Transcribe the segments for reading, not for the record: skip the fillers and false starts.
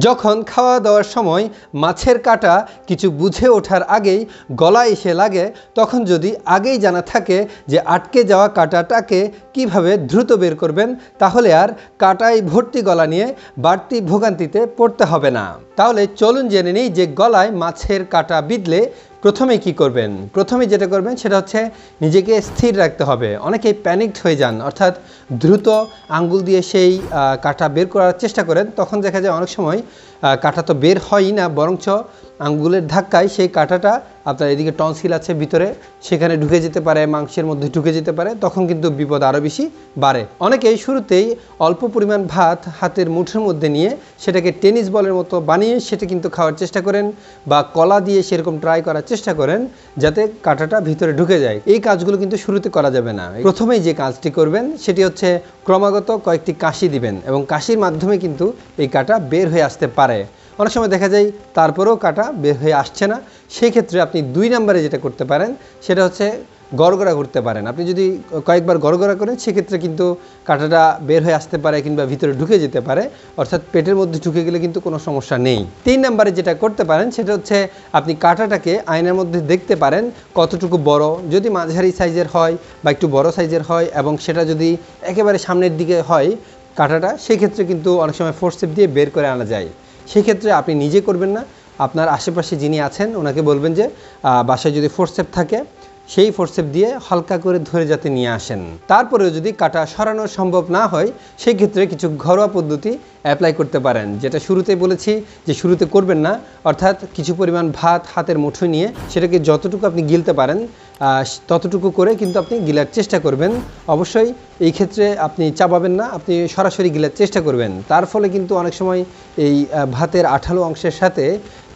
যখন খাওয়া দাওয়ার সময় মাছের কাঁটা কিছু বুঝে ওঠার আগেই গলায় এসে লাগে, তখন যদি আগেই জানা থাকে যে আটকে যাওয়া কাঁটাটাকে কিভাবে দ্রুত বের করবেন, তাহলে আর কাঁটায় ভর্তি গলা নিয়ে বাড়তি ভোগান্তিতে পড়তে হবে না। তাহলে চলুন জেনে নিই যে গলায় মাছের কাঁটা বিঁধলে প্রথমে কি করবেন। প্রথমে যেটা করবেন সেটা হচ্ছে নিজেকে স্থির রাখতে হবে। অনেকেই প্যানিকড হয়ে যান, অর্থাৎ দ্রুত আঙ্গুল দিয়ে সেই কাঁটা বের করার চেষ্টা করেন। তখন দেখা যায় অনেক সময় কাঁটা তো বের হয়ই না, বরঞ্চ আঙ্গুলের ধাক্কায় সেই কাঁটাটা আপনার এদিকে টনসিল আছে ভিতরে, সেখানে ঢুকে যেতে পারে, মাংসের মধ্যে ঢুকে যেতে পারে। তখন কিন্তু বিপদ আরও বেশি বাড়ে। অনেকেই শুরুতেই অল্প পরিমাণ ভাত হাতের মুঠোর মধ্যে নিয়ে সেটাকে টেনিস বলের মতো বানিয়ে সেটা কিন্তু খাওয়ার চেষ্টা করেন, বা কলা দিয়ে সেরকম ট্রাই করার চেষ্টা করেন যাতে কাঁটাটা ভিতরে ঢুকে যায়। এই কাজগুলো কিন্তু শুরুতে করা যাবে না। প্রথমেই যে কাজটি করবেন সেটি হচ্ছে ক্রমাগত কয়েকটি কাশি দিবেন, এবং কাশির মাধ্যমে কিন্তু এই কাঁটা বের হয়ে আসতে পারে। অনেক সময় দেখা যায় তারপরেও কাঁটা বের হয়ে আসছে না। সেই ক্ষেত্রে আপনি 2 নম্বরে যেটা করতে পারেন সেটা হচ্ছে গড়গড়া করতে পারেন। আপনি যদি কয়েকবার গড়গড়া করেন সেক্ষেত্রে কিন্তু কাঁটাটা বের হয়ে আসতে পারে কিংবা ভিতরে ঢুকে যেতে পারে, অর্থাৎ পেটের মধ্যে ঢুকে গেলে কিন্তু কোনো সমস্যা নেই। 3 নম্বরে যেটা করতে পারেন সেটা হচ্ছে আপনি কাঁটাটাকে আয়নার মধ্যে দেখতে পারেন কতটুকু বড়। যদি মাঝারি সাইজের হয় বা একটু বড় সাইজের হয়, এবং সেটা যদি একেবারে সামনের দিকে হয় কাঁটাটা, সেক্ষেত্রে কিন্তু অনেক সময় ফোর্সেপ দিয়ে বের করে আনা যায়। সেক্ষেত্রে আপনি নিজে করবেন না, আপনার আশেপাশে যিনি আছেন ওনাকে বলবেন যে বাসায় যদি ফোর্সেপ থাকে সেই ফোর্সেপ দিয়ে হালকা করে ধরে যাতে নিয়ে আসেন। তারপরেও যদি কাঁটা সরানো সম্ভব না হয় সেই ক্ষেত্রে কিছু ঘরোয়া পদ্ধতি অ্যাপ্লাই করতে পারেন, যেটা শুরুতেই বলেছি যে শুরুতে করবেন না। অর্থাৎ কিছু পরিমাণ ভাত হাতের মুঠোয় নিয়ে সেটাকে যতটুকু আপনি গিলতে পারেন ততটুকু করে কিন্তু আপনি গিলার চেষ্টা করবেন। অবশ্যই এই ক্ষেত্রে আপনি চাপাবেন না, আপনি সরাসরি গিলার চেষ্টা করবেন। তার ফলে কিন্তু অনেক সময় এই ভাতের আঠালো অংশের সাথে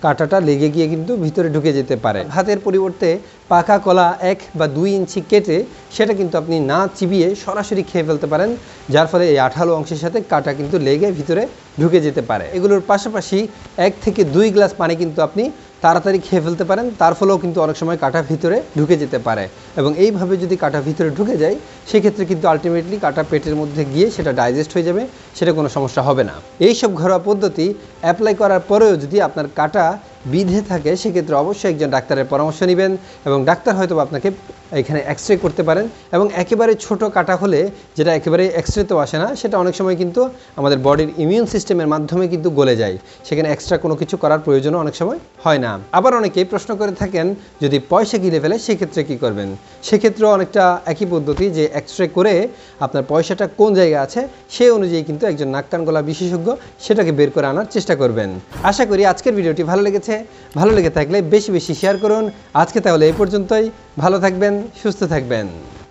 কাঁটাটা লেগে গিয়ে কিন্তু ভিতরে ঢুকে যেতে পারে। ভাতের পরিবর্তে পাকা কলা 1 বা 2 ইঞ্চি কেটে সেটা কিন্তু আপনি না চিবিয়ে সরাসরি খেয়ে ফেলতে পারেন, যার ফলে এই আঠালো অংশের সাথে কাঁটা কিন্তু লেগে ভিতরে ঢুকে যেতে পারে। এগুলোর পাশাপাশি 1 থেকে 2 গ্লাস পানি কিন্তু আপনি তাড়াতাড়ি খেয়ে ফেলতে পারেন, তার ফলেও কিন্তু অনেক সময় কাঁটা ভিতরে ঢুকে যেতে পারে। এবং এইভাবে যদি কাঁটা ভিতরে ঢুকে যায় সেক্ষেত্রে কিন্তু আলটিমেটলি কাঁটা পেটের মধ্যে গিয়ে সেটা ডাইজেস্ট হয়ে যাবে, সেটা কোনো সমস্যা হবে না। এইসব ঘরোয়া পদ্ধতি অ্যাপ্লাই করার পরেও যদি আপনার কাঁটা বিঁধে থাকে সেক্ষেত্রে অবশ্যই একজন ডাক্তারের পরামর্শ নেবেন, এবং ডাক্তার হয়তো আপনাকে এখানে এক্সরে করতে পারেন। এবং একেবারে ছোট কাঁটা হলে, যেটা একেবারে এক্সরেতেও আসে না, সেটা অনেক সময় কিন্তু আমাদের বডির ইমিউন সিস্টেমের মাধ্যমে কিন্তু গলে যায়, সেখানে এক্সট্রা কোনো কিছু করার প্রয়োজনও অনেক সময় হয় না। আবার অনেকেই প্রশ্ন করে থাকেন যদি পয়সা গিলে ফেলে সেক্ষেত্রে কী করবেন। সেক্ষেত্রেও অনেকটা একই পদ্ধতি, যে এক্সরে করে আপনার পয়সাটা কোন জায়গায় আছে সেই অনুযায়ী কিন্তু একজন নাক কান গলা বিশেষজ্ঞ সেটাকে বের করে আনার চেষ্টা করবেন। আশা করি আজকের ভিডিওটি ভালো লেগেছে। ভালো লেগে থাকলে বেশি বেশি শেয়ার করুন। আজকে তাহলে এই পর্যন্তই। ভালো থাকবেন, সুস্থ থাকবেন।